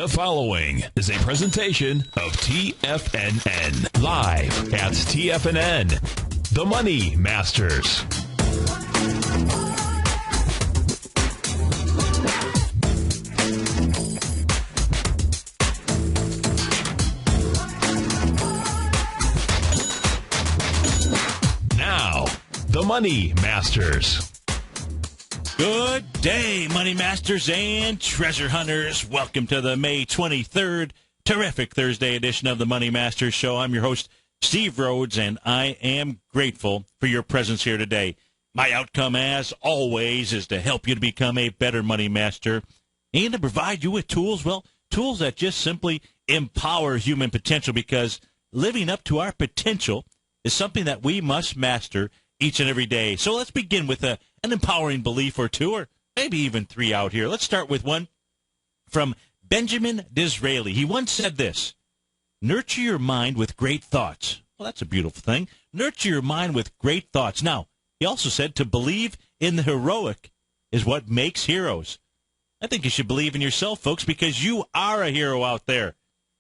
The following is a presentation of TFNN. Live at TFNN. The Money Masters. Now, the Money Masters. Good day, Money Masters and Treasure Hunters. Welcome to the May 23rd, terrific Thursday edition of the Money Masters Show. I'm your host, Steve Rhodes, and I am grateful for your presence here today. My outcome, as always, is to help you to become a better money master and to provide you with tools, tools that just simply empower human potential, because living up to our potential is something that we must master each and every day. So let's begin with an empowering belief or two, or maybe even three out here. Let's start with one from Benjamin Disraeli. He once said this: nurture your mind with great thoughts. Well, that's a beautiful thing. Nurture your mind with great thoughts. Now, he also said to believe in the heroic is what makes heroes. I think you should believe in yourself, folks, because you are a hero out there.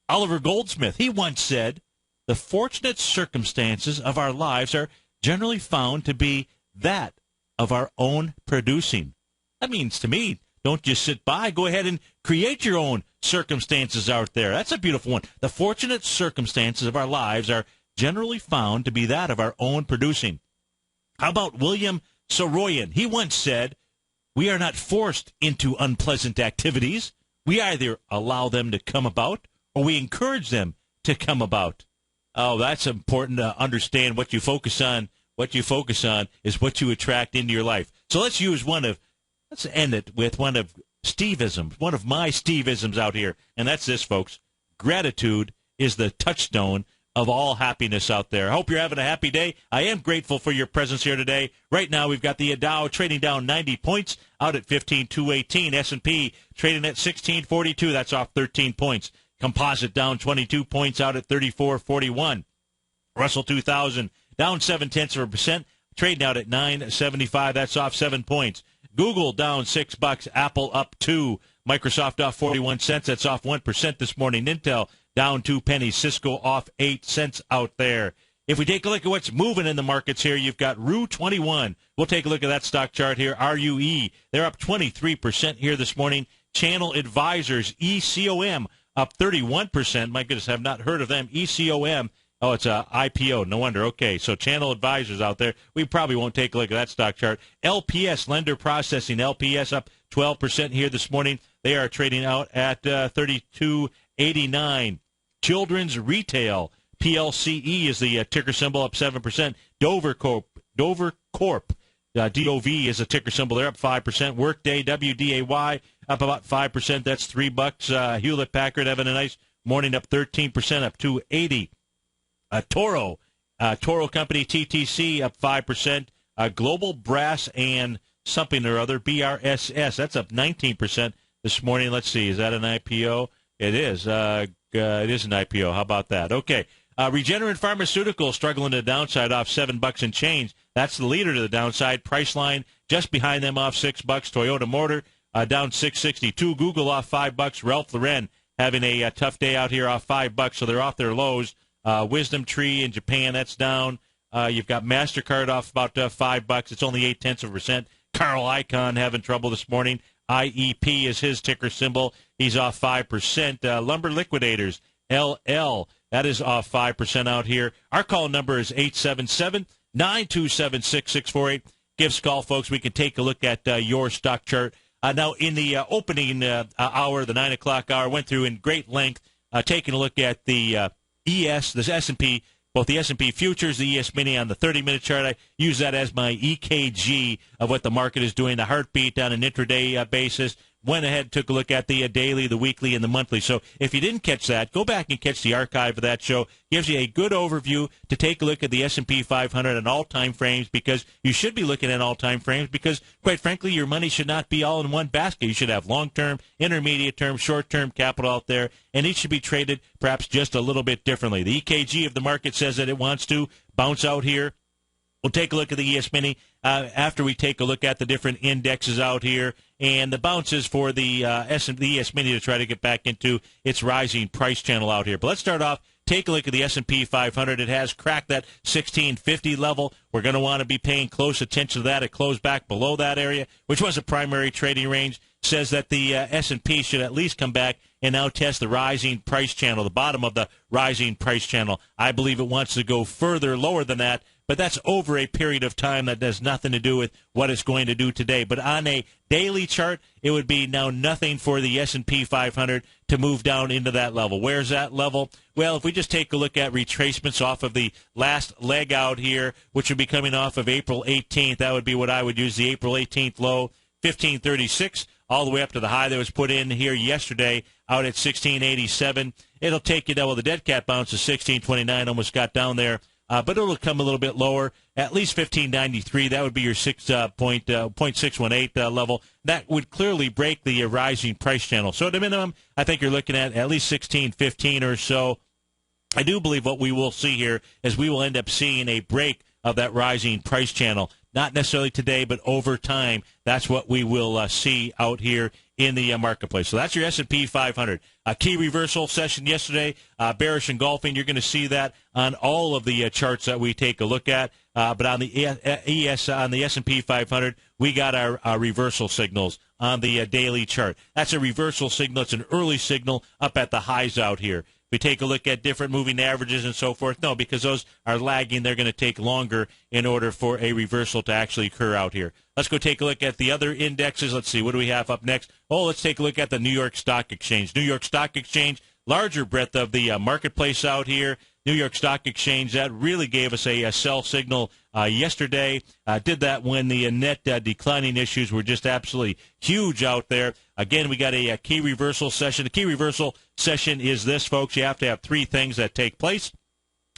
Oliver Goldsmith, he once said, the fortunate circumstances of our lives are generally found to be that of our own producing. That means to me, don't just sit by. Go ahead and create your own circumstances out there. That's a beautiful one. The fortunate circumstances of our lives are generally found to be that of our own producing. How about William Saroyan? He once said, we are not forced into unpleasant activities. We either allow them to come about or we encourage them to come about. Oh, that's important to understand. What you focus on is what you attract into your life. So let's end it with one of Steve-isms, one of my Steve-isms out here. And that's this, folks. Gratitude is the touchstone of all happiness out there. I hope you're having a happy day. I am grateful for your presence here today. Right now, we've got the Dow trading down 90 points out at 15,218. S&P trading at 1642. That's off 13 points. Composite down 22 points out at 34.41. Russell 2000 down 0.7%, trading out at 975. That's off 7 points. Google down $6. Apple up 2. Microsoft off 41 cents. That's off 1% this morning. Intel down 2 pennies. Cisco off 8 cents out there. If we take a look at what's moving in the markets here, you've got RUE 21. We'll take a look at that stock chart here. RUE, they're up 23% here this morning. Channel Advisors, ECOM, up 31%. My goodness, I have not heard of them. ECOM. Oh, it's a IPO. No wonder. Okay, so Channel Advisors out there. We probably won't take a look at that stock chart. LPS, Lender Processing. LPS up 12% here this morning. They are trading out at 32.89. Children's Retail, PLCE is the ticker symbol, up 7%. Dover Corp, DOV is a ticker symbol. They're up 5%. Workday, WDAY, up about 5%. That's $3. Hewlett-Packard having a nice morning, up 13%, up to 80. Toro Company, TTC, up 5%. Global Brass and something or other, BRSS, that's up 19% this morning. Let's see, is that an IPO? It is. It is an IPO. How about that? Okay. Regeneron Pharmaceuticals struggling to the downside, off $7 and change. That's the leader to the downside. Priceline just behind them, off $6. Toyota Motor down $6.62. Google off $5. Ralph Lauren having a tough day out here, off $5. So they're off their lows. Wisdom Tree in Japan, that's down. You've got MasterCard off about $5. It's only 0.8%. Carl Icahn having trouble this morning. IEP is his ticker symbol. He's off 5%. Lumber Liquidators, LL, that is off 5% out here. Our call number is 877-927-6648. Give us a call, folks. We can take a look at your stock chart. Now, in the opening hour, the 9 o'clock hour, went through in great length, taking a look at the the S&P, both the S&P futures, the ES mini on the 30-minute chart. I use that as my EKG of what the market is doing, the heartbeat on an intraday basis. Went ahead, took a look at the daily, the weekly, and the monthly. So if you didn't catch that, go back and catch the archive of that show. Gives you a good overview to take a look at the S&P 500 on all time frames, because you should be looking at all time frames, because, quite frankly, your money should not be all in one basket. You should have long-term, intermediate-term, short-term capital out there, and each should be traded perhaps just a little bit differently. The EKG of the market says that it wants to bounce out here We'll take a look at the ES Mini after we take a look at the different indexes out here and the bounces for the ES Mini to try to get back into its rising price channel out here. But let's start off. Take a look at the S&P 500. It has cracked that 1650 level. We're going to want to be paying close attention to that. It closed back below that area, which was a primary trading range. Says that the S&P should at least come back and now test the rising price channel, the bottom of the rising price channel. I believe it wants to go further lower than that, but that's over a period of time that has nothing to do with what it's going to do today. But on a daily chart, it would be now nothing for the S&P 500 to move down into that level. Where's that level? Well, if we just take a look at retracements off of the last leg out here, which would be coming off of April 18th, that would be what I would use, the April 18th low, 1536, all the way up to the high that was put in here yesterday out at 1687. It'll take you down. Well, the dead cat bounce to 1629, almost got down there. But it'll come a little bit lower, at least 1593. That would be your 0.618 level. That would clearly break the rising price channel. So at a minimum, I think you're looking at least 1615 or so. I do believe what we will see here is we will end up seeing a break of that rising price channel. Not necessarily today, but over time, that's what we will see out here in the marketplace. So that's your S&P 500. A key reversal session yesterday, bearish engulfing. You're going to see that on all of the charts that we take a look at. But on the on the S&P 500, we got our reversal signals on the daily chart. That's a reversal signal. It's an early signal up at the highs out here. We take a look at different moving averages and so forth. No, because those are lagging. They're going to take longer in order for a reversal to actually occur out here. Let's go take a look at the other indexes. Let's see. What do we have up next? Oh, let's take a look at the New York Stock Exchange. New York Stock Exchange, larger breadth of the marketplace out here. New York Stock Exchange, that really gave us a sell signal yesterday. Did that when the net declining issues were just absolutely huge out there. Again, we got a key reversal session. The key reversal session is this, folks. You have to have three things that take place.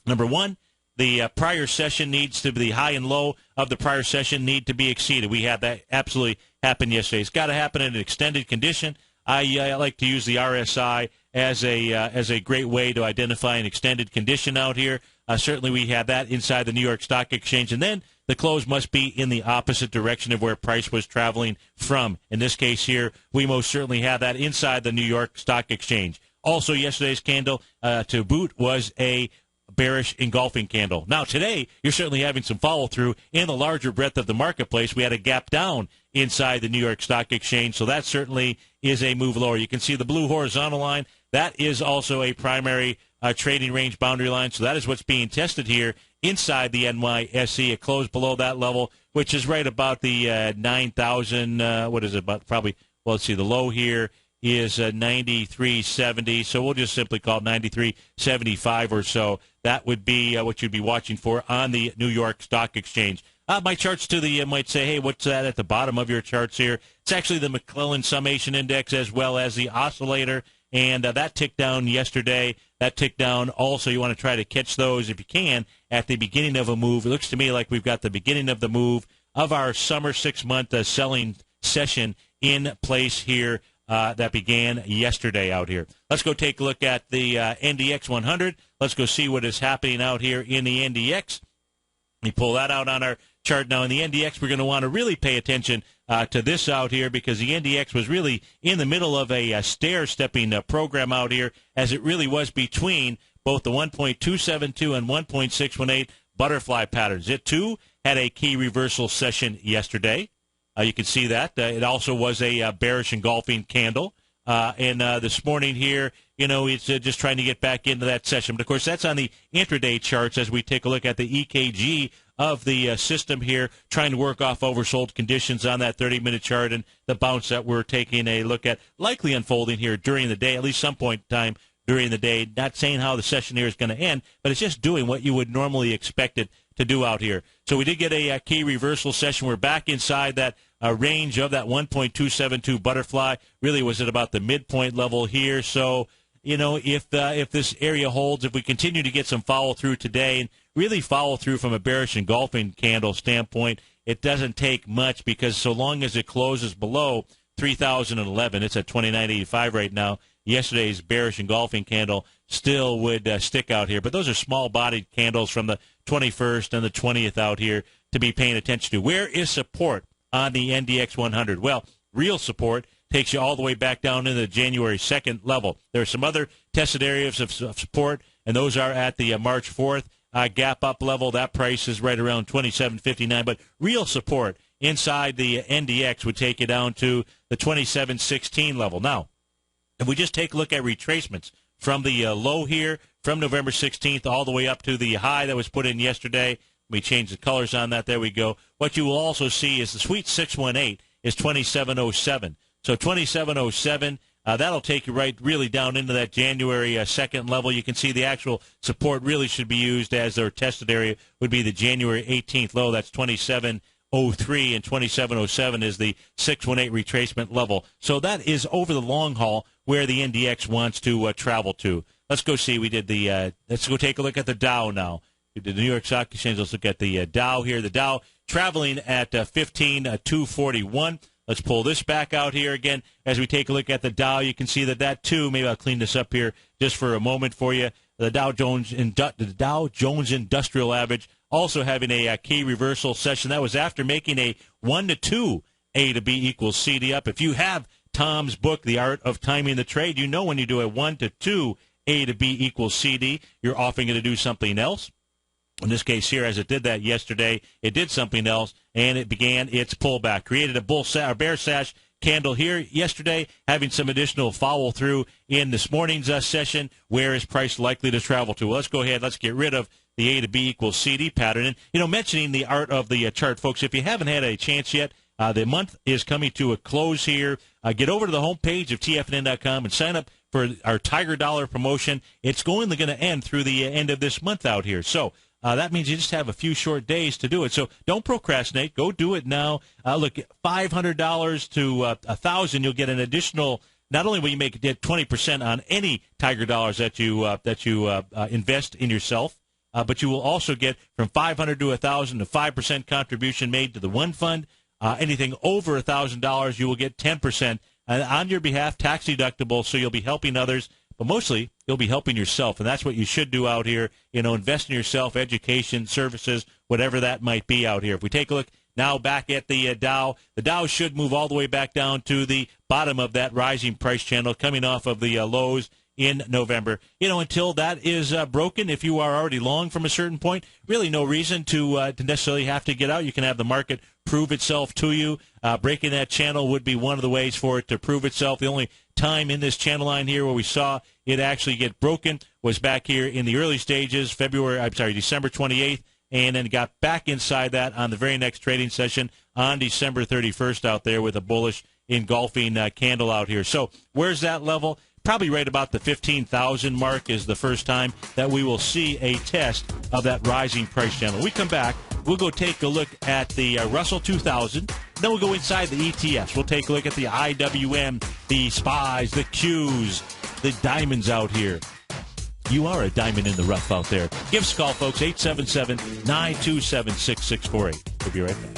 Number one, the prior session needs to be, the high and low of the prior session need to be exceeded. We had that absolutely happen yesterday. It's got to happen in an extended condition. I like to use the RSI as a great way to identify an extended condition out here. Certainly we had that inside the New York Stock Exchange. And then the close must be in the opposite direction of where price was traveling from. In this case here, we most certainly had that inside the New York Stock Exchange. Also, yesterday's candle to boot was a bearish engulfing candle. Now, today, you're certainly having some follow-through in the larger breadth of the marketplace. We had a gap down inside the New York Stock Exchange, so that certainly is a move lower. You can see the blue horizontal line. That is also a primary trading range boundary line, so that is what's being tested here inside the NYSE. It closed below that level, which is right about the 9,000, what is it, about probably, well, let's see, the low here is 93.70, so we'll just simply call it 93.75 or so. That would be what you'd be watching for on the New York Stock Exchange. My charts to the might say, hey, what's that at the bottom of your charts here? It's actually the McClellan Summation Index as well as the oscillator, and that ticked down yesterday. That ticked down also. You want to try to catch those if you can at the beginning of a move. It looks to me like we've got the beginning of the move of our summer 6-month selling session in place here. That began yesterday out here. Let's go take a look at the NDX 100. Let's go see what is happening out here in the NDX. We pull that out on our chart. Now, in the NDX, we're going to want to really pay attention to this out here because the NDX was really in the middle of a stair-stepping program out here as it really was between both the 1.272 and 1.618 butterfly patterns. It, too, had a key reversal session yesterday. You can see that. It also was a bearish engulfing candle. And this morning here, it's just trying to get back into that session. But, of course, that's on the intraday charts as we take a look at the EKG of the system here, trying to work off oversold conditions on that 30-minute chart and the bounce that we're taking a look at likely unfolding here during the day, at least some point in time during the day. Not saying how the session here is going to end, but it's just doing what you would normally expect it to do out here. So we did get a key reversal session. We're back inside that range of that 1.272 butterfly. Really was at about the midpoint level here. So, if this area holds, if we continue to get some follow-through today and really follow-through from a bearish engulfing candle standpoint, it doesn't take much because so long as it closes below 3,011, it's at 29.85 right now. Yesterday's bearish engulfing candle still would stick out here. But those are small-bodied candles from the 21st and the 20th out here. to be paying attention to. Where is support on the NDX 100? Well, real support takes you all the way back down into the January 2nd level. There are some other tested areas of support, and those are at the March 4th gap up level. That price is right around 27.59. But real support inside the NDX would take you down to the 27.16 level. Now, if we just take a look at retracements from the low here, from November 16th all the way up to the high that was put in yesterday, we change the colors on that. There we go. What you will also see is the sweet 618 is 27.07. So 27.07, that'll take you really down into that January 2nd level. You can see the actual support really should be used as their tested area would be the January 18th low. That's 27.03, and 27.07 is the 618 retracement level. So that is over the long haul where the NDX wants to travel to. Let's go see. Let's go take a look at the Dow now. We did the New York Stock Exchange. Let's look at the Dow here. The Dow traveling at 15,241. Let's pull this back out here again. As we take a look at the Dow, you can see that too. Maybe I'll clean this up here just for a moment for you. The Dow Jones Industrial Average also having a key reversal session. That was after making a 1-2 A to B equals CD up. If you have Tom's book, The Art of Timing the Trade, you know when you do a 1-2 A to B equals CD, you're often going to do something else. In this case here, as it did that yesterday, it did something else, and it began its pullback. Created a bear sash candle here yesterday, having some additional follow-through in this morning's session. Where is price likely to travel to? Well, let's go ahead. Let's get rid of the A to B equals CD pattern. And, mentioning the art of the chart, folks, if you haven't had a chance yet, the month is coming to a close here. Get over to the homepage of TFNN.com and sign up for our Tiger Dollar promotion. It's going to end through the end of this month out here. So, that means you just have a few short days to do it. So don't procrastinate. Go do it now. Look, $500 to $1,000, you'll get an additional. Not only will you get 20% on any Tiger Dollars that you invest in yourself, but you will also get from $500 to $1,000 a 5% contribution made to the one fund. Anything over $1,000, you will get 10% on your behalf, tax deductible. So you'll be helping others. But mostly, you'll be helping yourself, and that's what you should do out here. Invest in yourself, education, services, whatever that might be out here. If we take a look now back at the Dow should move all the way back down to the bottom of that rising price channel coming off of the lows in November. Until that is broken, if you are already long from a certain point, really no reason to necessarily have to get out. You can have the market prove itself to you. Breaking that channel would be one of the ways for it to prove itself. The only time in this channel line here where we saw it actually get broken was back here in the early stages, December 28th, and then got back inside that on the very next trading session on December 31st out there with a bullish engulfing candle out here. So where's that level? Probably right about the 15,000 mark is the first time that we will see a test of that rising price channel. When we come back, we'll go take a look at the Russell 2000. Then we'll go inside the ETFs. We'll take a look at the IWM, the SPYs, the Qs, the diamonds out here. You are a diamond in the rough out there. Give us a call, folks, 877-927-6648. We'll be right back.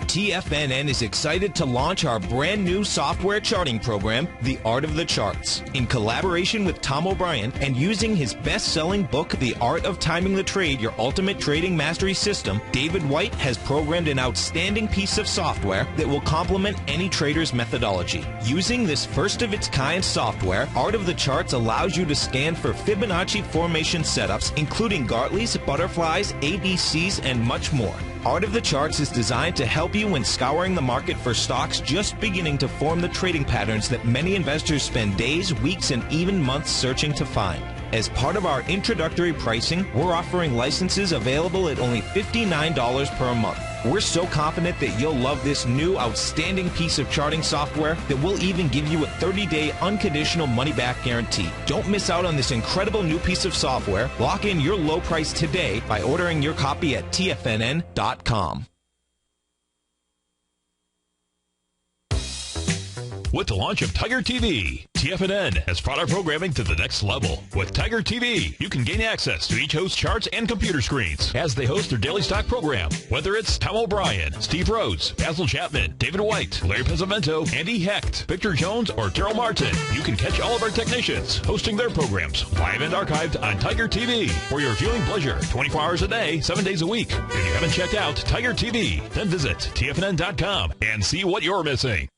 TFNN is excited to launch our brand new software charting program, The Art of the Charts. In collaboration with Tom O'Brien and using his best-selling book, The Art of Timing the Trade, Your Ultimate Trading Mastery System, David White has programmed an outstanding piece of software that will complement any trader's methodology. Using this first-of-its-kind software, Art of the Charts allows you to scan for Fibonacci formation setups, including Gartley's, butterflies, ABCs, and much more. Art of the Charts is designed to help you when scouring the market for stocks just beginning to form the trading patterns that many investors spend days, weeks, and even months searching to find. As part of our introductory pricing, we're offering licenses available at only $59 per month. We're so confident that you'll love this new outstanding piece of charting software that we'll even give you a 30-day unconditional money-back guarantee. Don't miss out on this incredible new piece of software. Lock in your low price today by ordering your copy at TFNN.com. with the launch of Tiger TV. TFNN has brought our programming to the next level. With Tiger TV, you can gain access to each host's charts and computer screens as they host their daily stock program. Whether it's Tom O'Brien, Steve Rhodes, Basil Chapman, David White, Larry Pesavento, Andy Hecht, Victor Jones, or Daryl Martin, you can catch all of our technicians hosting their programs live and archived on Tiger TV for your viewing pleasure 24 hours a day, 7 days a week. If you haven't checked out Tiger TV, then visit TFNN.com and see what you're missing.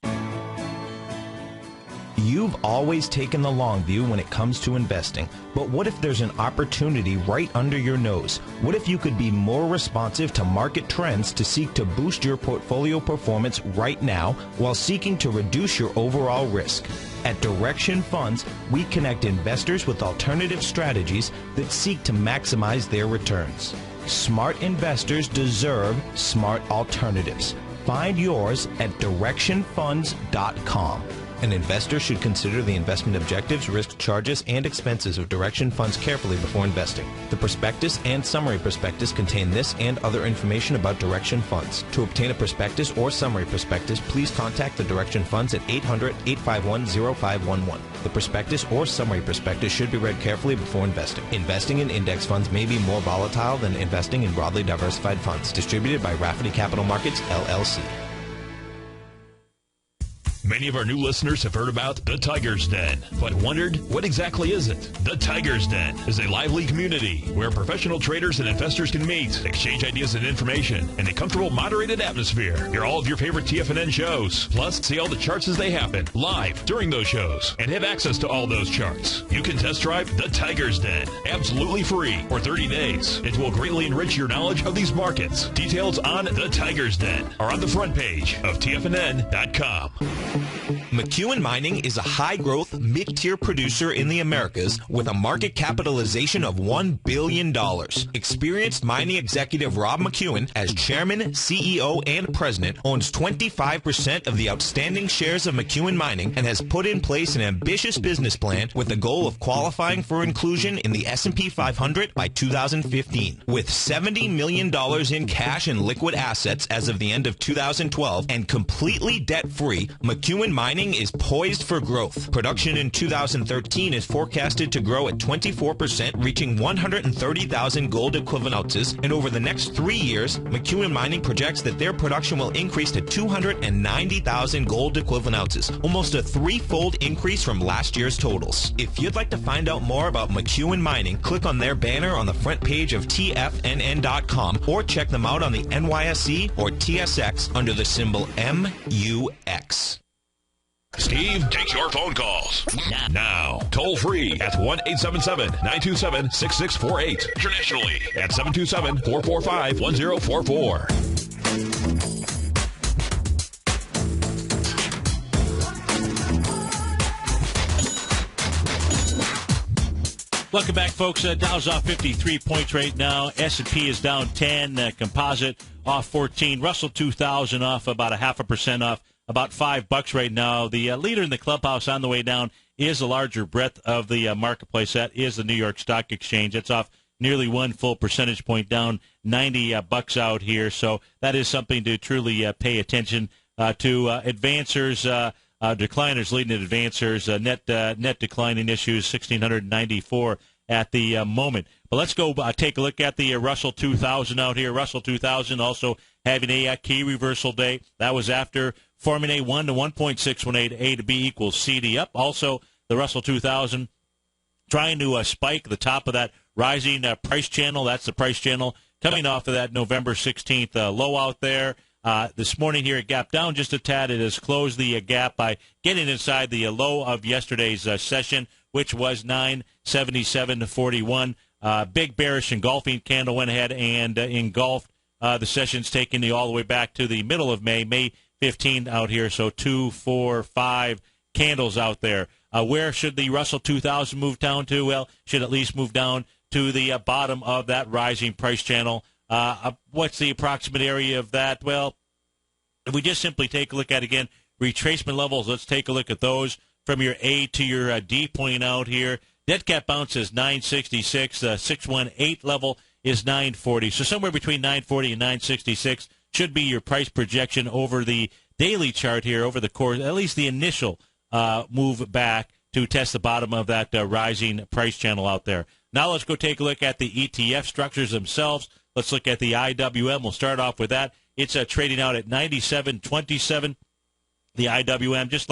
You've always taken the long view when it comes to investing, but what if there's an opportunity right under your nose? What if you could be more responsive to market trends to seek to boost your portfolio performance right now while seeking to reduce your overall risk? At Direction Funds, we connect investors with alternative strategies that seek to maximize their returns. Smart investors deserve smart alternatives. Find yours at directionfunds.com. An investor should consider the investment objectives, risk charges, and expenses of Direction Funds carefully before investing. The prospectus and summary prospectus contain this and other information about Direction Funds. To obtain a prospectus or summary prospectus, please contact the Direction Funds at 800-851-0511. The prospectus or summary prospectus should be read carefully before investing. Investing in index funds may be more volatile than investing in broadly diversified funds. Distributed by Rafferty Capital Markets, LLC. Many of our new listeners have heard about the Tiger's Den, but wondered, what exactly is it? The Tiger's Den is a lively community where professional traders and investors can meet, exchange ideas and information in a comfortable, moderated atmosphere. Hear all of your favorite TFNN shows, plus see all the charts as they happen, live during those shows, and have access to all those charts. You can test drive the Tiger's Den, absolutely free, for 30 days. It will greatly enrich your knowledge of these markets. Details on the Tiger's Den are on the front page of TFNN.com. McEwen Mining is a high-growth, mid-tier producer in the Americas with a market capitalization of $1 billion. Experienced mining executive Rob McEwen, as chairman, CEO, and president, owns 25% of the outstanding shares of McEwen Mining and has put in place an ambitious business plan with the goal of qualifying for inclusion in the S&P 500 by 2015. With $70 million in cash and liquid assets as of the end of 2012 and completely debt-free, McEwen Mining is poised for growth. Production in 2013 is forecasted to grow at 24%, reaching 130,000 gold equivalent ounces, and over the next 3 years, McEwen Mining projects that their production will increase to 290,000 gold equivalent ounces, almost a threefold increase from last year's totals. If you'd like to find out more about McEwen Mining, click on their banner on the front page of TFNN.com or check them out on the NYSE or TSX under the symbol MUX. Steve takes your phone calls now. Toll free at 1-877-927-6648. Internationally at 727-445-1044. Welcome back, folks. Dow's off 53 points right now. S&P is down 10. Composite off 14. Russell 2000 off about 0.5% off. About $5 right now. The leader in the clubhouse on the way down is the larger breadth of the marketplace. That is the New York Stock Exchange. It's off nearly 1 full percentage point down, $90 out here. So that is something to truly pay attention to. Advancers, decliners leading at advancers. Net declining issues, 1,694 at the moment. But let's go take a look at the Russell 2000 out here. Russell 2000 also having a key reversal day. That was after forming a 1 to 1.618, A to B equals CD up. Also, the Russell 2000 trying to spike the top of that rising price channel. That's the price channel coming off of that November 16th low out there. This morning here it gapped down just a tad. It has closed the gap by getting inside the low of yesterday's session, which was 977.41. Big bearish engulfing candle went ahead and engulfed the sessions, taking all the way back to the middle of May 15 out here. So 2, 4, 5 candles out there. Where should the Russell 2000 move down to? Well, should at least move down to the bottom of that rising price channel. What's the approximate area of that? Well, if we just simply take a look at, again, retracement levels, let's take a look at those from your A to your D point out here. Dead cat bounce is 966. 618 level is 940. So somewhere between 940 and 966 should be your price projection over the daily chart here over the course, at least the initial move back to test the bottom of that rising price channel out there. Now let's go take a look at the ETF structures themselves. Let's look at the IWM. We'll start off with that. It's trading out at 97.27. The IWM, just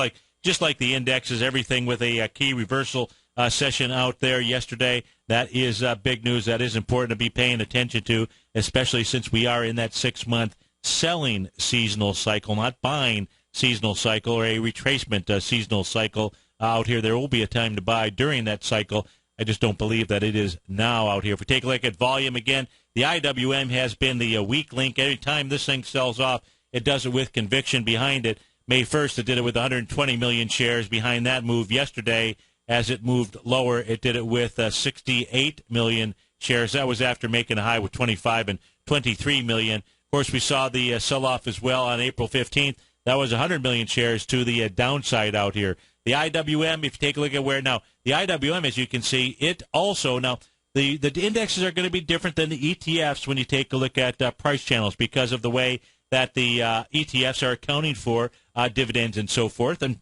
like the indexes, everything with a key reversal session out there yesterday. That is big news. That is important to be paying attention to, especially since we are in that 6-month selling seasonal cycle, not buying seasonal cycle or a retracement seasonal cycle out here. There will be a time to buy during that cycle. I just don't believe that it is now out here. If we take a look at volume again, the IWM has been the weak link. Every time this thing sells off, it does it with conviction behind it. May 1st, it did it with 120 million shares. Behind that move yesterday, as it moved lower, it did it with 68 million shares. That was after making a high with 25 and 23 million. Of course, we saw the sell-off as well on April 15th. That was 100 million shares to the downside out here. The IWM, if you take a look at where now, the IWM, as you can see, it also, now, the indexes are going to be different than the ETFs when you take a look at price channels because of the way that the ETFs are accounting for dividends and so forth. And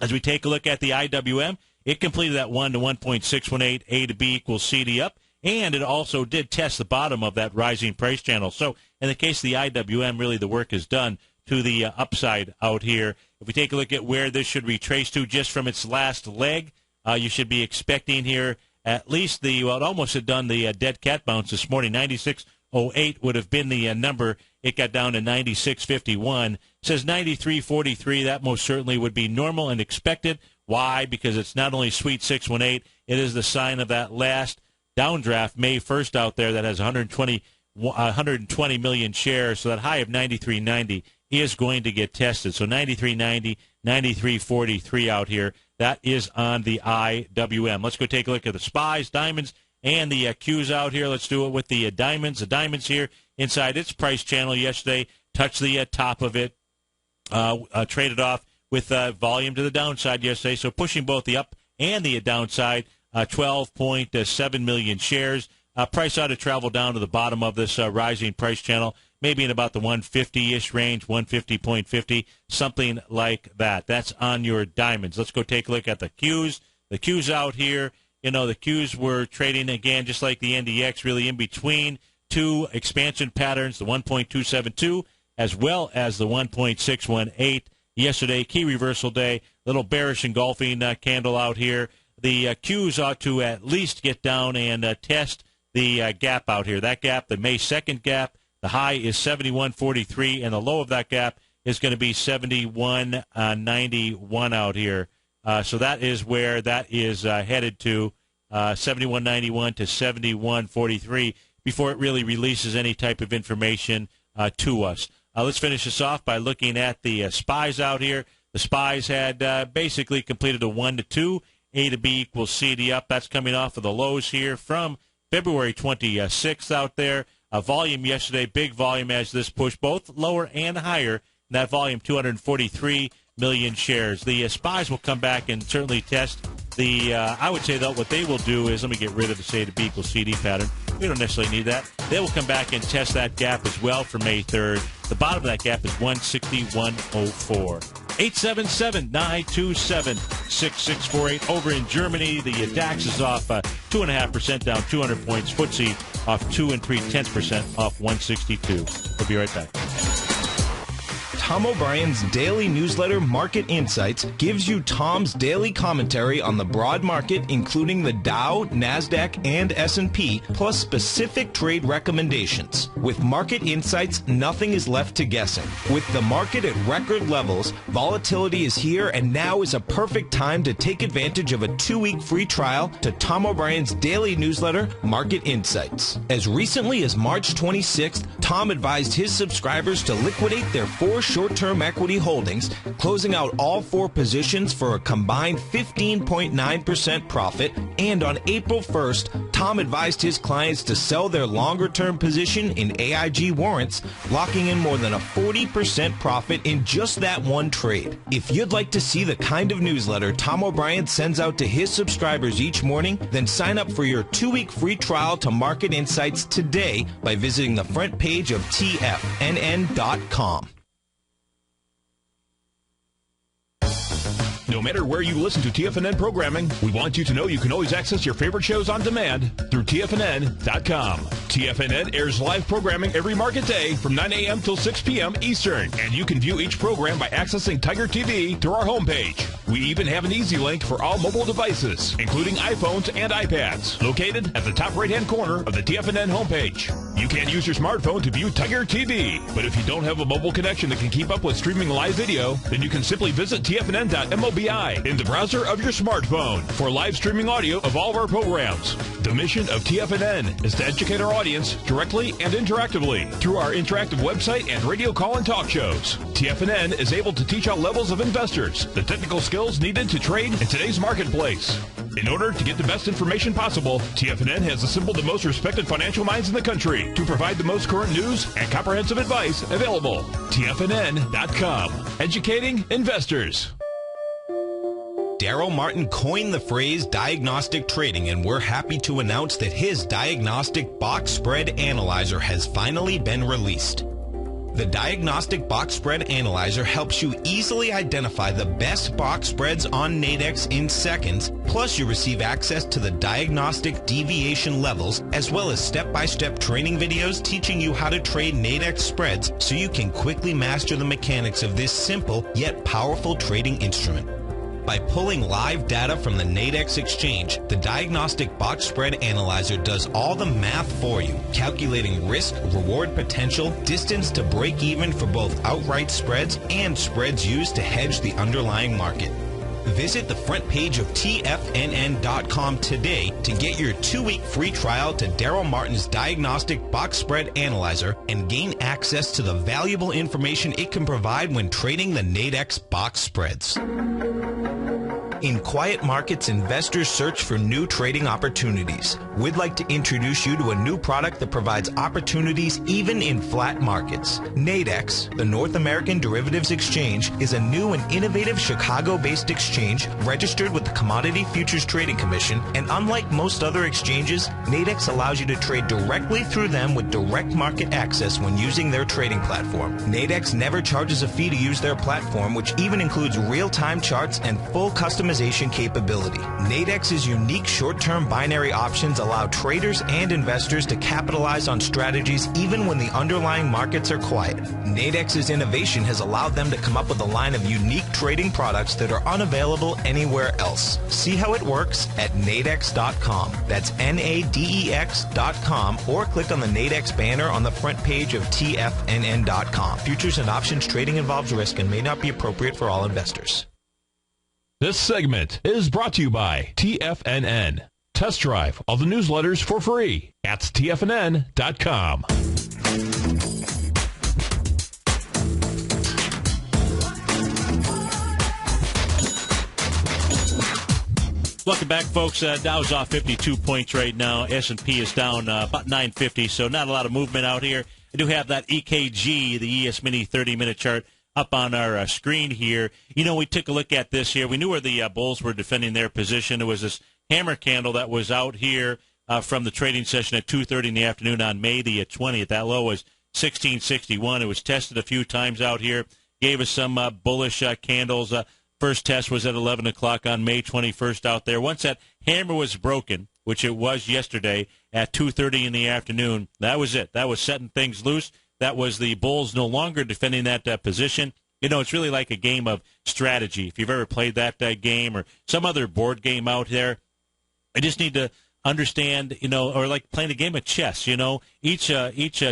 as we take a look at the IWM, it completed that 1 to 1.618, A to B equals CD up, and it also did test the bottom of that rising price channel. So in the case of the IWM, really the work is done to the upside out here. If we take a look at where this should retrace to just from its last leg, you should be expecting here at least it almost had done the dead cat bounce this morning. 96.08 would have been the number. It got down to 96.51. It says 93.43. That most certainly would be normal and expected. Why? Because it's not only Sweet 618, it is the sign of that last downdraft May 1st out there that has 120 million shares. So that high of 93.90 is going to get tested. So 93.90, 93.43 out here. That is on the IWM. Let's go take a look at the SPYs, diamonds, and the Qs out here. Let's do it with the diamonds. The diamonds here inside its price channel yesterday touched the top of it, traded off with volume to the downside yesterday. So pushing both the up and the downside, 12.7 million shares. Price ought to travel down to the bottom of this rising price channel, maybe in about the 150-ish range, 150.50, something like that. That's on your diamonds. Let's go take a look at the Qs. The Qs out here, the Qs were trading, again, just like the NDX, really in between two expansion patterns, the 1.272 as well as the 1.618. Yesterday, key reversal day, little bearish engulfing candle out here. The Qs ought to at least get down and test the gap out here. That gap, the May 2nd gap, the high is 71.43, and the low of that gap is going to be 71.91 out here. So that is where that is headed to, 71.91 to 71.43, before it really releases any type of information to us. Let's finish this off by looking at the SPYs out here. The SPYs had basically completed a 1 to 2, A to B equals CD up. That's coming off of the lows here from February 26th out there. Volume yesterday, big volume as this push, both lower and higher. And that volume, 243 million shares. The SPYs will come back and certainly test the, I would say that what they will do is, let me get rid of the A to B equals CD pattern. We don't necessarily need that. They will come back and test that gap as well for May 3rd. The bottom of that gap is 161.04. 877-927-6648. Over in Germany, the DAX is off 2.5%, down 200 points. FTSE off 2 3/10%, off 162. We'll be right back. Tom O'Brien's daily newsletter, Market Insights, gives you Tom's daily commentary on the broad market, including the Dow, NASDAQ, and S&P, plus specific trade recommendations. With Market Insights, nothing is left to guessing. With the market at record levels, volatility is here, and now is a perfect time to take advantage of a 2-week free trial to Tom O'Brien's daily newsletter, Market Insights. As recently as March 26th, Tom advised his subscribers to liquidate their 4 short-term equity holdings, closing out all 4 positions for a combined 15.9% profit. And on April 1st, Tom advised his clients to sell their longer-term position in AIG warrants, locking in more than a 40% profit in just that one trade. If you'd like to see the kind of newsletter Tom O'Brien sends out to his subscribers each morning, then sign up for your 2-week free trial to Market Insights today by visiting the front page of TFNN.com. No matter where you listen to TFNN programming, we want you to know you can always access your favorite shows on demand through TFNN.com. TFNN airs live programming every market day from 9 a.m. till 6 p.m. Eastern, and you can view each program by accessing Tiger TV through our homepage. We even have an easy link for all mobile devices, including iPhones and iPads, located at the top right-hand corner of the TFNN homepage. You can use your smartphone to view Tiger TV, but if you don't have a mobile connection that can keep up with streaming live video, then you can simply visit TFNN.mobi in the browser of your smartphone for live streaming audio of all of our programs. The mission of TFNN is to educate our audience directly and interactively through our interactive website and radio call and talk shows. TFNN is able to teach all levels of investors the technical skills needed to trade in today's marketplace. In order to get the best information possible, TFNN has assembled the most respected financial minds in the country to provide the most current news and comprehensive advice available. TFNN.com. Educating investors. Daryl Martin coined the phrase diagnostic trading, and we're happy to announce that his diagnostic box spread analyzer has finally been released. The Diagnostic Box Spread Analyzer helps you easily identify the best box spreads on Nadex in seconds, plus you receive access to the diagnostic deviation levels, as well as step-by-step training videos teaching you how to trade Nadex spreads so you can quickly master the mechanics of this simple yet powerful trading instrument. By pulling live data from the Nadex exchange, the Diagnostic Box Spread Analyzer does all the math for you, calculating risk, reward potential, distance to break even for both outright spreads and spreads used to hedge the underlying market. Visit the front page of TFNN.com today to get your 2-week free trial to Daryl Martin's Diagnostic Box Spread Analyzer and gain access to the valuable information it can provide when trading the Nadex box spreads. In quiet markets, investors search for new trading opportunities. We'd like to introduce you to a new product that provides opportunities even in flat markets. Nadex, the North American Derivatives Exchange, is a new and innovative Chicago-based exchange registered with the Commodity Futures Trading Commission, and unlike most other exchanges, Nadex allows you to trade directly through them with direct market access when using their trading platform. Nadex never charges a fee to use their platform, which even includes real-time charts and full customization capability. Nadex's unique short-term binary options allow traders and investors to capitalize on strategies even when the underlying markets are quiet. Nadex's innovation has allowed them to come up with a line of unique trading products that are unavailable anywhere else. See how it works at nadex.com. That's NADEX.com, or click on the Nadex banner on the front page of TFNN.com. Futures and options trading involves risk and may not be appropriate for all investors. This segment is brought to you by TFNN. Test drive all the newsletters for free at TFNN.com. Welcome back, folks. Dow's off 52 points right now. S&P is down about 950, so not a lot of movement out here. I do have that EKG, the ES Mini 30-minute chart, up on our screen here. You know, we took a look at this here. We knew where the bulls were defending their position. It was this hammer candle that was out here from the trading session at 2:30 in the afternoon on May the 20th. That low was 1661. It was tested a few times out here. Gave us some bullish candles. First test was at 11 o'clock on May 21st out there. Once that hammer was broken, which it was yesterday at 2:30 in the afternoon, that was it. That was setting things loose. That was the bulls no longer defending that position. You know, it's really like a game of strategy. If you've ever played that game or some other board game out there, I just need to understand, you know, or like playing a game of chess, you know. Each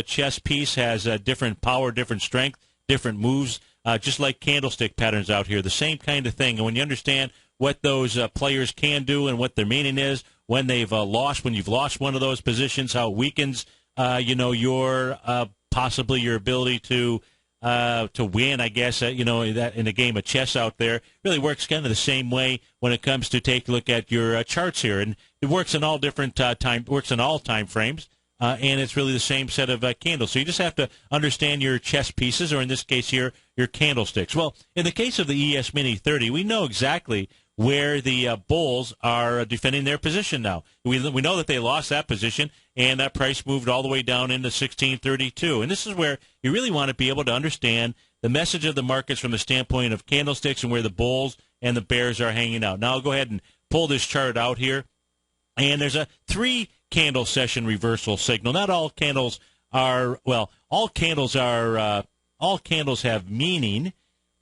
chess piece has a different power, different strength, different moves, just like candlestick patterns out here, the same kind of thing. And when you understand what those players can do and what their meaning is, when they've when you've lost one of those positions, how it weakens, your possibly your ability to win, I guess, that in a game of chess out there, really works kind of the same way when it comes to take a look at your charts here. And it works in all different time frames, and it's really the same set of candles. So you just have to understand your chess pieces, or in this case here, your candlesticks. Well, in the case of the ES Mini 30, we know exactly where the bulls are defending their position now. We know that they lost that position, and that price moved all the way down into 1632. And this is where you really want to be able to understand the message of the markets from the standpoint of candlesticks and where the bulls and the bears are hanging out. Now I'll go ahead and pull this chart out here. And there's a 3-candle session reversal signal. Not all candles are, well, all candles have meaning.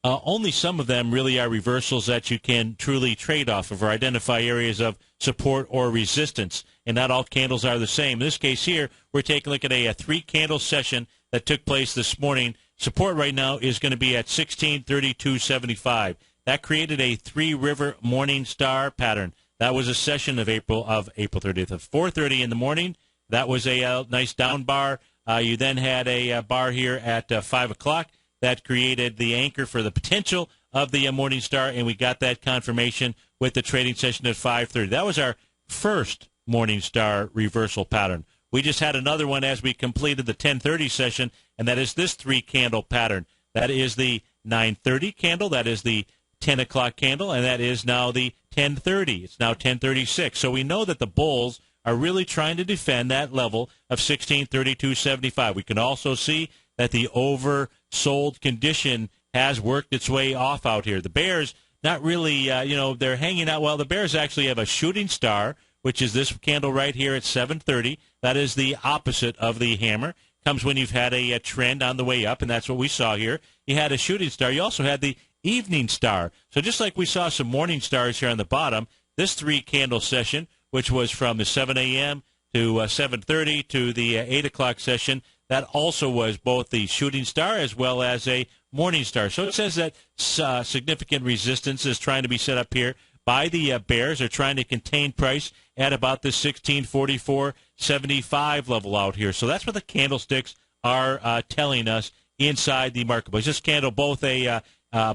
Only some of them really are reversals that you can truly trade off of or identify areas of support or resistance. And not all candles are the same. In this case here, we're taking a look at a 3-candle session that took place this morning. Support right now is going to be at 1632.75. That created a 3-river morning star pattern. That was a session of April 30th at 4:30 in the morning. That was a nice down bar. You then had a bar here at 5 o'clock. That created the anchor for the potential of the morning star, and we got that confirmation with the trading session at 5:30. That was our first morning star reversal pattern. We just had another one as we completed the 10:30 session, and that is this 3-candle pattern. That is the 9:30 candle. That is the 10 o'clock candle, and that is now the 10:30. It's now 10:36. So we know that the bulls are really trying to defend that level of 1632.75. We can also see that the oversold condition has worked its way off out here. The bears, not really, they're hanging out. Well, the bears actually have a shooting star, which is this candle right here at 7:30. That is the opposite of the hammer. Comes when you've had a trend on the way up, and that's what we saw here. You had a shooting star. You also had the evening star. So just like we saw some morning stars here on the bottom, this 3-candle session, which was from the 7 a.m. to 7:30 to the 8 o'clock session, that also was both the shooting star as well as a morning star. So it says that significant resistance is trying to be set up here by the bears. They're trying to contain price at about the 1644.75 level out here. So that's what the candlesticks are telling us inside the marketplace. This candle, both a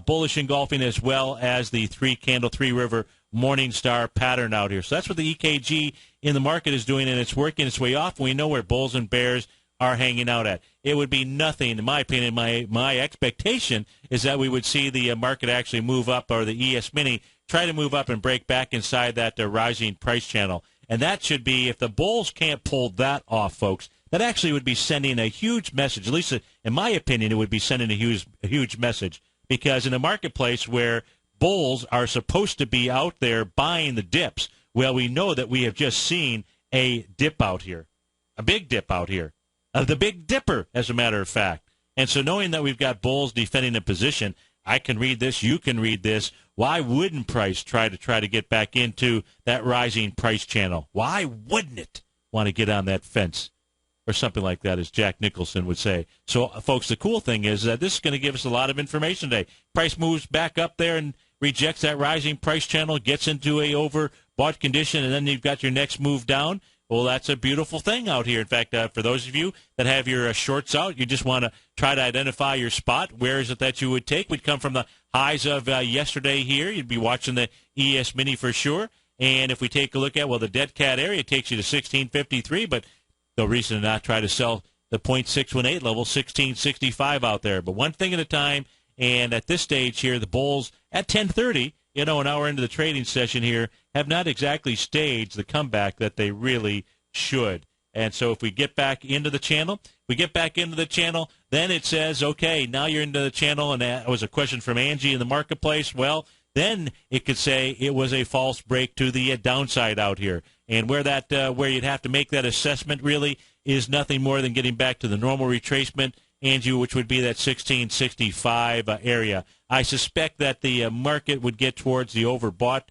bullish engulfing as well as the 3-candle, 3-river morning star pattern out here. So that's what the EKG in the market is doing, and it's working its way off. We know where bulls and bears are hanging out at. It would be nothing, in my opinion. My expectation is that we would see the market actually move up, or the ES Mini try to move up and break back inside that rising price channel. And that should be, if the bulls can't pull that off, folks, that actually would be sending a huge message. At least in my opinion, it would be sending a huge message. Because in a marketplace where bulls are supposed to be out there buying the dips, well, we know that we have just seen a dip out here, a big dip out here, the Big Dipper, as a matter of fact. And so knowing that we've got bulls defending a position, I can read this, you can read this. Why wouldn't price try to get back into that rising price channel? Why wouldn't it want to get on that fence? Or something like that, as Jack Nicholson would say. So, folks, the cool thing is that this is going to give us a lot of information today. Price moves back up there and rejects that rising price channel, gets into a overbought condition, and then you've got your next move down. Well, that's a beautiful thing out here. In fact, for those of you that have your shorts out, you just want to try to identify your spot. Where is it that you would take? We'd come from the highs of yesterday here. You'd be watching the ES Mini for sure. And if we take a look at, well, the dead cat area takes you to 1653, but no reason to not try to sell the 0.618 level, 1665 out there. But one thing at a time, and at this stage here, the bulls at 10:30, an hour into the trading session here, have not exactly staged the comeback that they really should. And so if we get back into the channel, then it says, okay, now you're into the channel, and that was a question from Angie in the marketplace. Well, then it could say it was a false break to the downside out here. And where you'd have to make that assessment really is nothing more than getting back to the normal retracement, Angie, which would be that 1665 area. I suspect that the market would get towards the overbought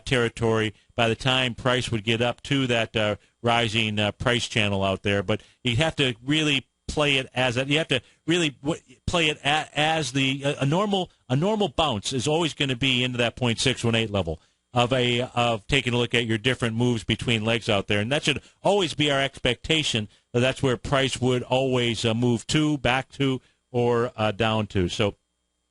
territory by the time price would get up to that rising price channel out there. But you have to really play it as a normal bounce is always going to be into that 0.618 level of taking a look at your different moves between legs out there, and that should always be our expectation. That's where price would always move to, back to, or down to. So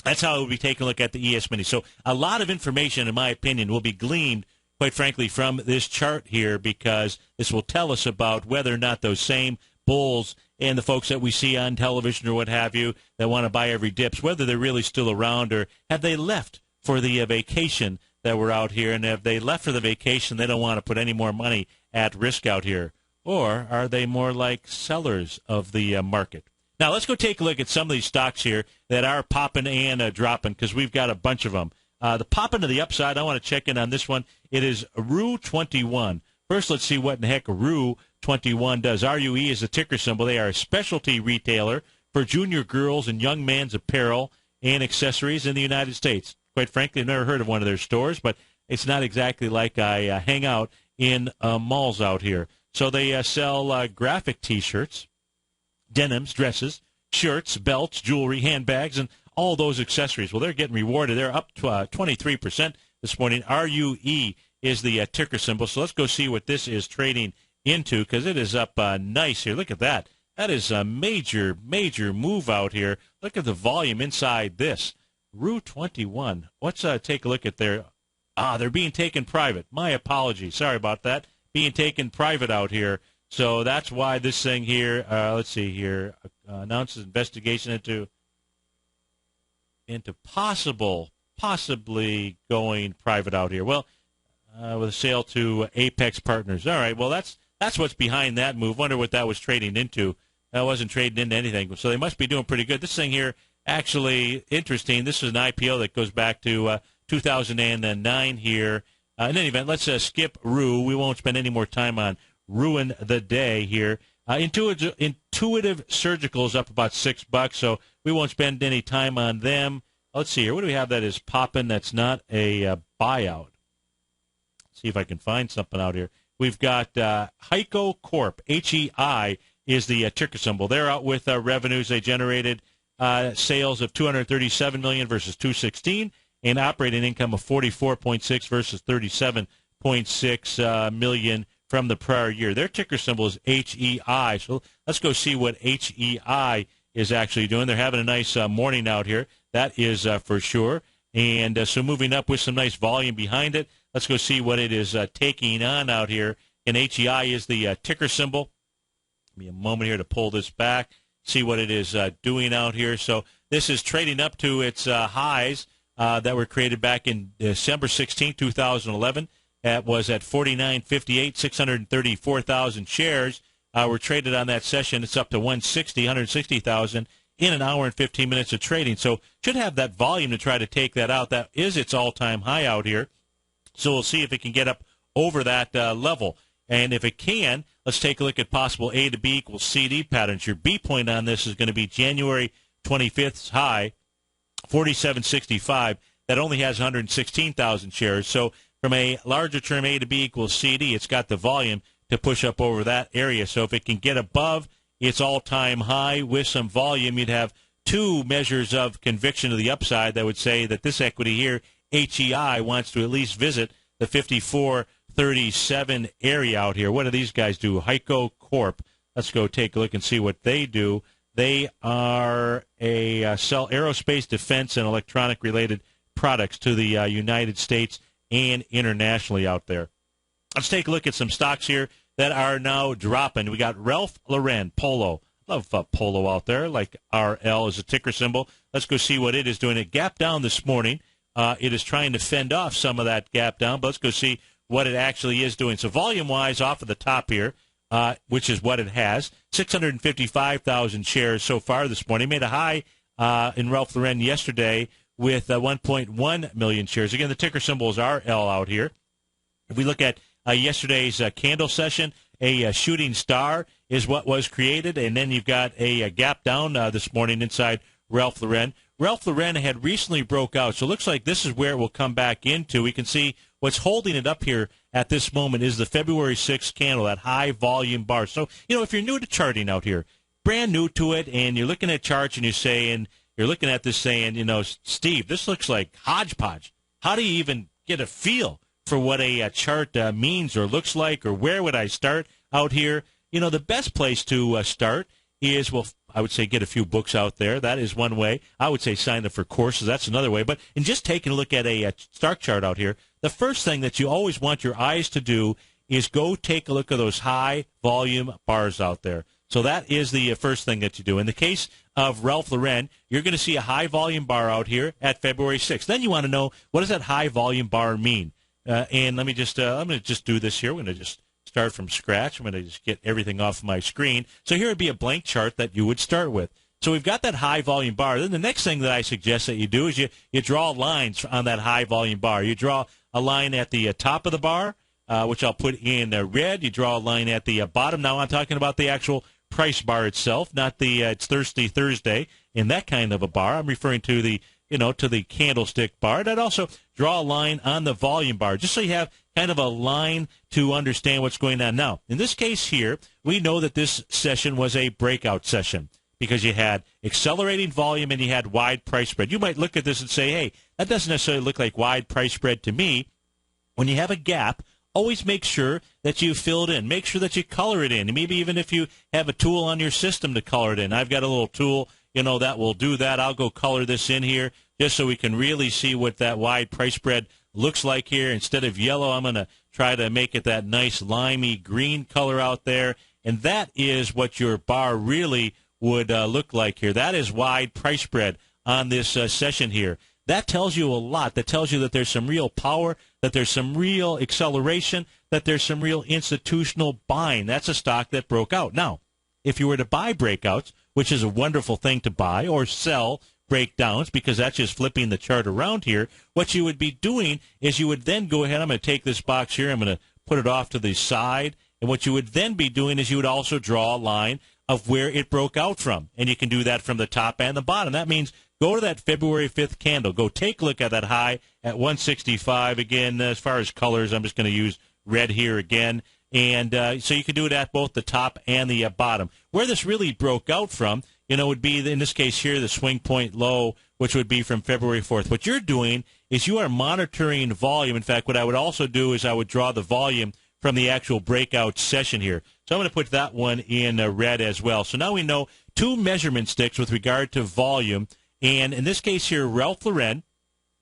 that's how we'll be taking a look at the ES Mini. So a lot of information, in my opinion, will be gleaned, quite frankly, from this chart here, because this will tell us about whether or not those same bulls and the folks that we see on television or what have you that want to buy every dips, whether they're really still around, or have they left for the vacation that we're out here, and if they left for the vacation, they don't want to put any more money at risk out here. Or are they more like sellers of the market? Now, let's go take a look at some of these stocks here that are popping and dropping because we've got a bunch of them. The popping to the upside, I want to check in on this one. It is RUE21. First, let's see what in the heck RUE21 does. RUE is a ticker symbol. They are a specialty retailer for junior girls and young men's apparel and accessories in the United States. Quite frankly, I've never heard of one of their stores, but it's not exactly like I hang out in malls out here. So they sell graphic T-shirts, denims, dresses, shirts, belts, jewelry, handbags, and all those accessories. Well, they're getting rewarded. They're up to 23% this morning. RUE is the ticker symbol. So let's go see what this is trading into because it is up nice here. Look at that. That is a major, major move out here. Look at the volume inside this. RUE21. Let's take a look at their... they're being taken private. My apologies. Sorry about that. Being taken private out here. So that's why this thing here, let's see here, announces investigation into possibly going private out here. Well, with a sale to Apex Partners. All right, well, that's what's behind that move. Wonder what that was trading into. That wasn't trading into anything. So they must be doing pretty good. This thing here, actually interesting. This is an IPO that goes back to 2009 here. In any event, let's skip RUE. We won't spend any more time on ruin the day here. Intuitive Surgical's up about $6, so we won't spend any time on them. Let's see here. What do we have that is popping that's not a buyout? Let's see if I can find something out here. We've got Heiko Corp. HEI is the ticker symbol. They're out with revenues. They generated sales of $237 million versus $216, and operating income of $44.6 versus $37.6 million from the prior year. Their ticker symbol is HEI. So let's go see what HEI is actually doing. They're having a nice morning out here. That is for sure. And so moving up with some nice volume behind it. Let's go see what it is taking on out here. And HEI is the ticker symbol. Give me a moment here to pull this back, see what it is doing out here. So this is trading up to its highs that were created back in December 16, 2011. That was at $49.58, 634,000 shares were traded on that session. It's up to 160,000 in an hour and 15 minutes of trading. So should have that volume to try to take that out. That is its all-time high out here. So we'll see if it can get up over that level. And if it can, let's take a look at possible A to B equals CD patterns. Your B point on this is going to be January 25th's high, 47.65. That only has 116,000 shares. So from a larger term A to B equals CD, it's got the volume to push up over that area. So if it can get above its all-time high with some volume, you'd have two measures of conviction to the upside that would say that this equity here, HEI, wants to at least visit the 54.37 area out here. What do these guys do? Heiko Corp. Let's go take a look and see what they do. They are sell aerospace, defense, and electronic-related products to the United States and internationally out there. Let's take a look at some stocks here that are now dropping. We got Ralph Lauren, Polo. Love Polo out there, like RL is a ticker symbol. Let's go see what it is doing. It gapped down this morning. It is trying to fend off some of that gap down, but let's go see what it actually is doing. So volume-wise, off of the top here, which is what it has, 655,000 shares so far this morning. Made a high in Ralph Lauren yesterday with 1.1 million shares. Again, the ticker symbol is RL out here. If we look at yesterday's candle session, a shooting star is what was created, and then you've got a gap down this morning inside Ralph Lauren. Ralph Lauren had recently broke out, so it looks like this is where it will come back into. We can see what's holding it up here at this moment is the February 6th candle, that high volume bar. So, if you're new to charting out here, brand new to it, and you're looking at charts and you're looking at this saying, Steve, this looks like hodgepodge. How do you even get a feel for what a chart means or looks like, or where would I start out here? The best place to start is, I would say get a few books out there. That is one way. I would say sign up for courses. That's another way. But in just taking a look at a stock chart out here, the first thing that you always want your eyes to do is go take a look at those high volume bars out there. So that is the first thing that you do. In the case of Ralph Lauren, you're going to see a high volume bar out here at February 6th. Then you want to know, what does that high volume bar mean? And let me just, I'm going to just do this here. We're going to just start from scratch. I'm going to just get everything off my screen. So here would be a blank chart that you would start with. So we've got that high volume bar. Then the next thing that I suggest that you do is you draw lines on that high volume bar. You draw a line at the top of the bar, which I'll put in red. You draw a line at the bottom. Now I'm talking about the actual price bar itself, not the it's Thirsty Thursday in that kind of a bar. I'm referring to the to the candlestick bar. And I'd also draw a line on the volume bar, just so you have kind of a line to understand what's going on. Now, in this case here, we know that this session was a breakout session because you had accelerating volume and you had wide price spread. You might look at this and say, hey, that doesn't necessarily look like wide price spread to me. When you have a gap, always make sure that you fill it in. Make sure that you color it in. And maybe even if you have a tool on your system to color it in. I've got a little tool, that will do that. I'll go color this in here just so we can really see what that wide price spread looks like here. Instead of yellow, I'm going to try to make it that nice limey green color out there. And that is what your bar really would look like here. That is wide price spread on this session here. That tells you a lot. That tells you that there's some real power, that there's some real acceleration, that there's some real institutional buying. That's a stock that broke out. Now, if you were to buy breakouts, which is a wonderful thing to buy, or sell breakdowns, because that's just flipping the chart around here, what you would be doing is you would then go ahead. I'm going to take this box here. I'm going to put it off to the side. And what you would then be doing is you would also draw a line of where it broke out from. And you can do that from the top and the bottom. That means go to that February 5th candle. Go take a look at that high at 165. Again, as far as colors, I'm just going to use red here again. And so you can do it at both the top and the bottom. Where this really broke out from, would be, in this case here, the swing point low, which would be from February 4th. What you're doing is you are monitoring volume. In fact, what I would also do is I would draw the volume from the actual breakout session here. So I'm going to put that one in red as well. So now we know two measurement sticks with regard to volume. And in this case here, Ralph Lauren,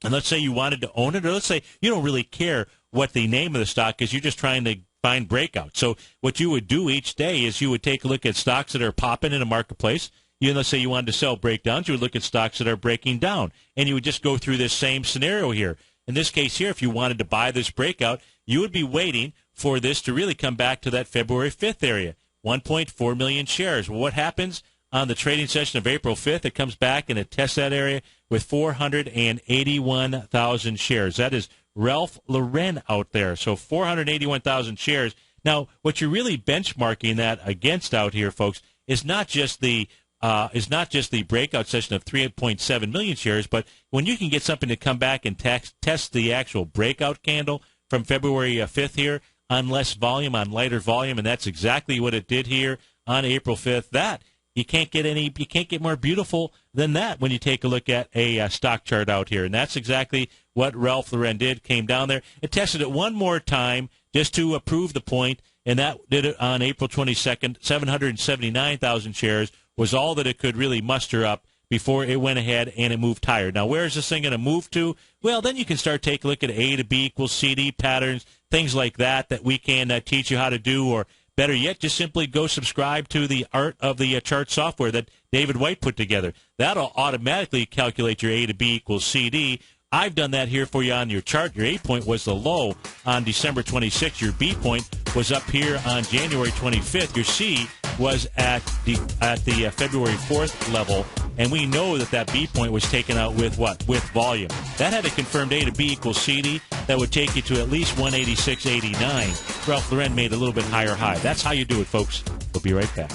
and let's say you wanted to own it, or let's say you don't really care what the name of the stock is, you're just trying to find breakouts. So what you would do each day is you would take a look at stocks that are popping in a marketplace. Let's say you wanted to sell breakdowns, you would look at stocks that are breaking down, and you would just go through this same scenario here. In this case here, if you wanted to buy this breakout, you would be waiting for this to really come back to that February 5th area, 1.4 million shares. Well, what happens on the trading session of April 5th? It comes back and it tests that area with 481,000 shares. That is Ralph Lauren out there. So 481,000 shares. Now, what you're really benchmarking that against out here, folks, is not just the breakout session of 3.7 million shares, but when you can get something to come back and test the actual breakout candle from February 5th here on less volume, on lighter volume, and that's exactly what it did here on April 5th. That you can't get more beautiful than that when you take a look at a stock chart out here, and that's exactly what Ralph Lauren did. Came down there, it tested it one more time just to prove the point, and that did it on April 22nd. 779,000 shares was all that it could really muster up before it went ahead and it moved higher. Now, where is this thing going to move to? Well, then you can start taking a look at A to B equals CD patterns, things like that we can teach you how to do, or better yet, just simply go subscribe to the Art of the Chart software that David White put together. That'll automatically calculate your A to B equals CD. I've done that here for you on your chart. Your A point was the low on December 26th. Your B point was up here on January 25th. Your C was at the February 4th level, and we know that B point was taken out with what? With volume. That had a confirmed A to B equals CD. That would take you to at least 186.89. Ralph Lauren made a little bit higher high. That's how you do it, folks. We'll be right back.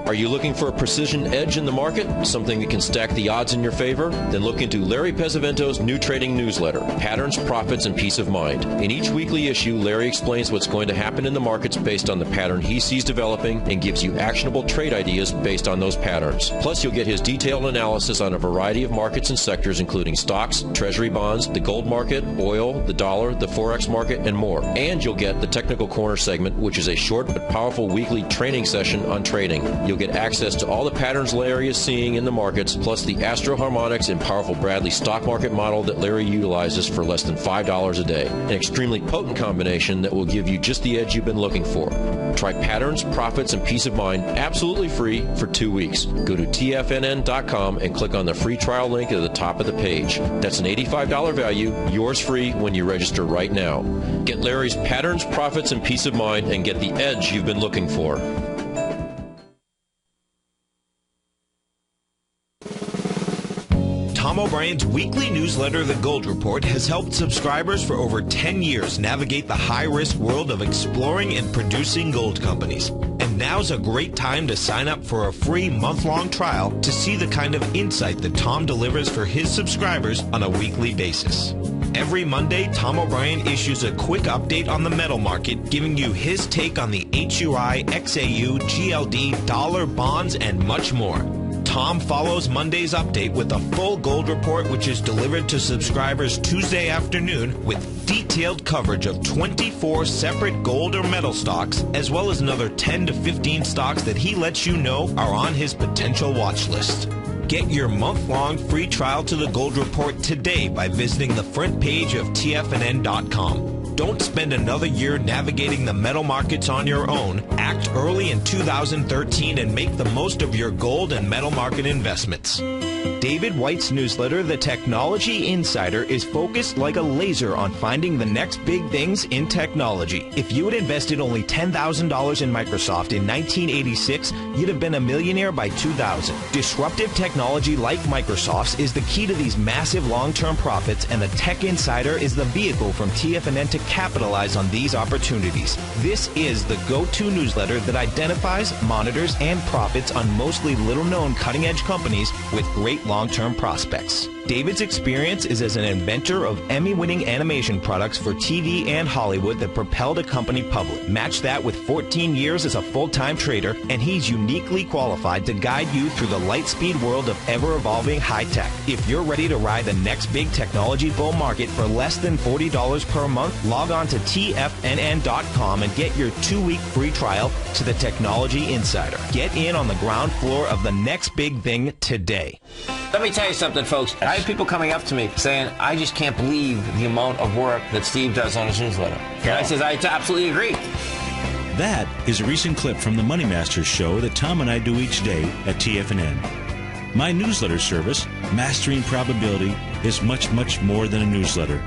Are you looking for a precision edge in the market? Something that can stack the odds in your favor? Then look into Larry Pezzavento's new trading newsletter, Patterns, Profits, and Peace of Mind. In each weekly issue, Larry explains what's going to happen in the markets based on the pattern he sees developing and gives you actionable trade ideas based on those patterns. Plus, you'll get his detailed analysis on a variety of markets and sectors, including stocks, treasury bonds, the gold market, oil, the dollar, the forex market, and more. And you'll get the Technical Corner segment, which is a short but powerful weekly training session on trading. You'll get access to all the patterns Larry is seeing in the markets, plus the Astro Harmonics and powerful Bradley stock market model that Larry utilizes for less than $5 a day. An extremely potent combination that will give you just the edge you've been looking for. Try patterns, profits, and peace of mind absolutely free for 2 weeks. Go to TFNN.com and click on the free trial link at the top of the page. That's an $85 value, yours free when you register right now. Get Larry's patterns, profits, and peace of mind and get the edge you've been looking for. Tom O'Brien's weekly newsletter, The Gold Report, has helped subscribers for over 10 years navigate the high-risk world of exploring and producing gold companies. And now's a great time to sign up for a free month-long trial to see the kind of insight that Tom delivers for his subscribers on a weekly basis. Every Monday, Tom O'Brien issues a quick update on the metal market, giving you his take on the HUI, XAU, GLD, dollar, bonds, and much more. Tom follows Monday's update with a full gold report, which is delivered to subscribers Tuesday afternoon with detailed coverage of 24 separate gold or metal stocks, as well as another 10 to 15 stocks that he lets you know are on his potential watch list. Get your month-long free trial to the Gold Report today by visiting the front page of TFNN.com. Don't spend another year navigating the metal markets on your own. Act early in 2013 and make the most of your gold and metal market investments. David White's newsletter, The Technology Insider, is focused like a laser on finding the next big things in technology. If you had invested only $10,000 in Microsoft in 1986, you'd have been a millionaire by 2000. Disruptive technology like Microsoft's is the key to these massive long-term profits, and the Tech Insider is the vehicle from TFNN to capitalize on these opportunities. This is the go-to newsletter that identifies, monitors, and profits on mostly little-known cutting-edge companies with great long-term prospects. David's experience is as an inventor of Emmy-winning animation products for TV and Hollywood that propelled a company public. Match that with 14 years as a full-time trader, and he's uniquely qualified to guide you through the light-speed world of ever-evolving high-tech. If you're ready to ride the next big technology bull market for less than $40 per month, log on to TFNN.com and get your 2-week free trial to the Technology Insider. Get in on the ground floor of the next big thing today. Let me tell you something, folks. I have people coming up to me saying, I just can't believe the amount of work that Steve does on his newsletter. And I says, I absolutely agree. That is a recent clip from the Money Masters show that Tom and I do each day at TFNN. My newsletter service, Mastering Probability, is much, much more than a newsletter.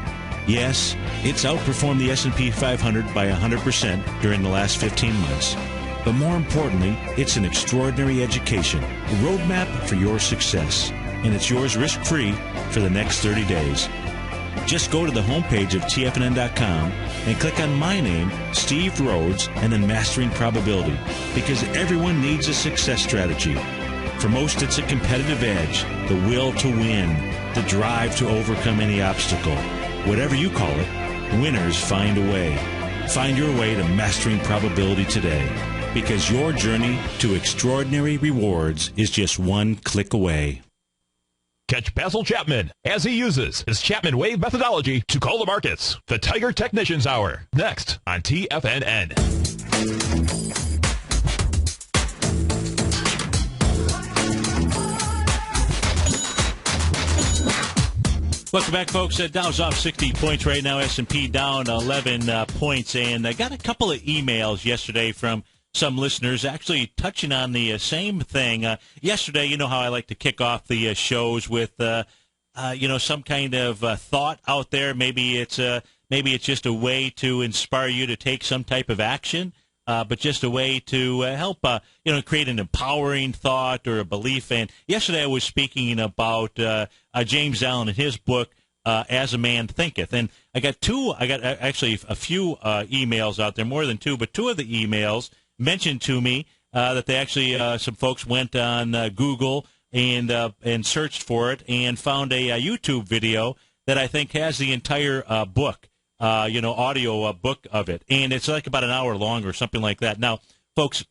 Yes, it's outperformed the S&P 500 by 100% during the last 15 months. But more importantly, it's an extraordinary education, a roadmap for your success. And it's yours risk-free for the next 30 days. Just go to the homepage of TFNN.com and click on my name, Steve Rhodes, and then Mastering Probability, because everyone needs a success strategy. For most, it's a competitive edge, the will to win, the drive to overcome any obstacle. Whatever you call it, winners find a way. Find your way to Mastering Probability today, because your journey to extraordinary rewards is just one click away. Catch Basil Chapman as he uses his Chapman Wave methodology to call the markets. The Tiger Technicians Hour, next on TFNN. Welcome back, folks. Dow's off 60 points right now. S&P down 11 points. And I got a couple of emails yesterday from some listeners actually touching on the same thing. Yesterday, you know how I like to kick off the shows with, some kind of thought out there. Maybe it's just a way to inspire you to take some type of action, but just a way to help, create an empowering thought or a belief. And yesterday I was speaking about James Allen and his book, As a Man Thinketh. And I got actually a few emails out there, more than two, but two of the emails mentioned to me that they actually some folks went on Google and searched for it and found a YouTube video that I think has the entire book, audio book of it, and it's like about an hour long or something like that. Now, folks,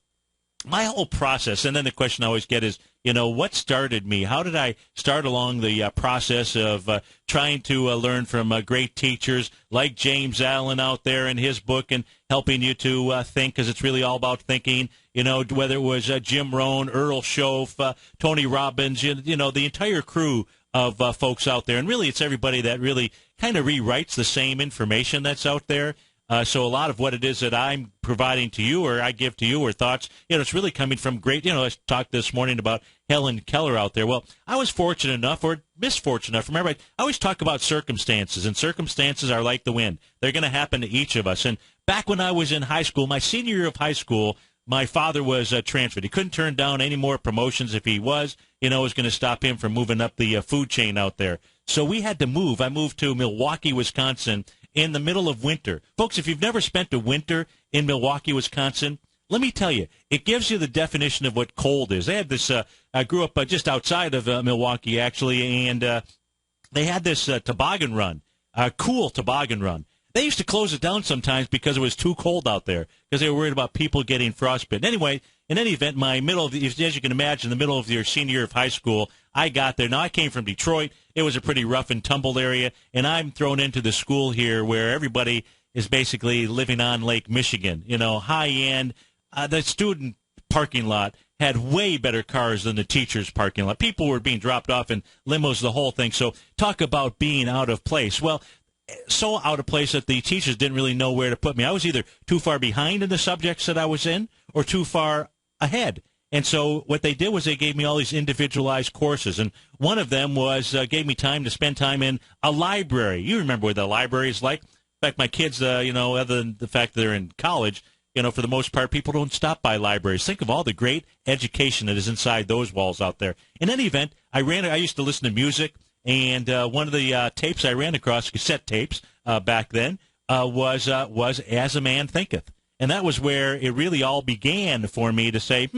my whole process, and then the question I always get is, what started me? How did I start along the process of trying to learn from great teachers like James Allen out there in his book and helping you to think, because it's really all about thinking, whether it was Jim Rohn, Earl Schoaf, Tony Robbins, the entire crew of folks out there. And really, it's everybody that really kind of rewrites the same information that's out there. So a lot of what it is that I'm providing to you or I give to you or thoughts, it's really coming from great, I talked this morning about Helen Keller out there. Well, I was fortunate enough or misfortunate enough. Remember, I always talk about circumstances, and circumstances are like the wind. They're going to happen to each of us. And back when I was in high school, my senior year of high school, my father was transferred. He couldn't turn down any more promotions. If he was, it was going to stop him from moving up the food chain out there. So we had to move. I moved to Milwaukee, Wisconsin, in the middle of winter. Folks, if you've never spent a winter in Milwaukee, Wisconsin, let me tell you, it gives you the definition of what cold is. They had this, I grew up just outside of Milwaukee, actually, and they had this toboggan run, cool toboggan run. They used to close it down sometimes because it was too cold out there, because they were worried about people getting frostbitten. Anyway, in any event, as you can imagine, the middle of your senior year of high school, I got there. Now, I came from Detroit. It was a pretty rough and tumbled area, and I'm thrown into the school here where everybody is basically living on Lake Michigan, high-end. The student parking lot had way better cars than the teachers' parking lot. People were being dropped off in limos, the whole thing. So talk about being out of place. Well, so out of place that the teachers didn't really know where to put me. I was either too far behind in the subjects that I was in or too far ahead. And so what they did was they gave me all these individualized courses. And one of them was gave me time to spend time in a library. You remember what the library is like. In fact, my kids, other than the fact that they're in college, for the most part, people don't stop by libraries. Think of all the great education that is inside those walls out there. In any event, I used to listen to music. And one of the tapes I ran across, cassette tapes back then, was As a Man Thinketh. And that was where it really all began for me to say,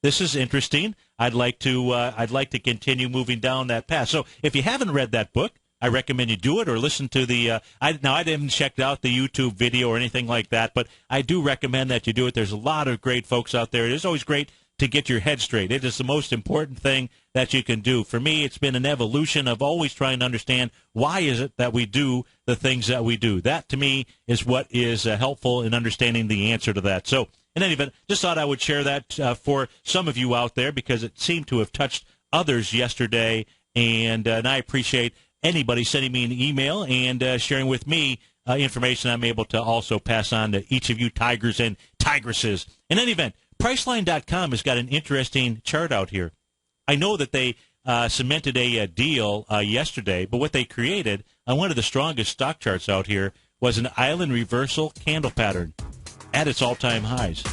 this is interesting. I'd like to continue moving down that path. So if you haven't read that book, I recommend you do it or listen to the I haven't checked out the YouTube video or anything like that, but I do recommend that you do it. There's a lot of great folks out there. It is always great to get your head straight. It is the most important thing that you can do. For me, it's been an evolution of always trying to understand why is it that we do the things that we do. That, to me, is what is helpful in understanding the answer to that. So, in any event, just thought I would share that for some of you out there because it seemed to have touched others yesterday, and I appreciate anybody sending me an email and sharing with me information I'm able to also pass on to each of you tigers and tigresses. In any event, Priceline.com has got an interesting chart out here. I know that they cemented a deal yesterday, but what they created on one of the strongest stock charts out here was an island reversal candle pattern at its all-time highs.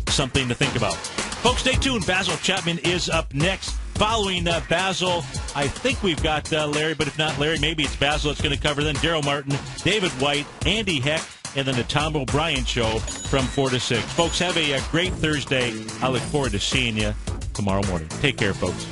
Something to think about. Folks, stay tuned. Basil Chapman is up next. Following Basil, I think we've got Larry, but if not Larry, maybe it's Basil that's going to cover. Then Daryl Martin, David White, Andy Heck, and then the Tom O'Brien Show from 4 to 6. Folks, have a great Thursday. I look forward to seeing you tomorrow morning. Take care, folks.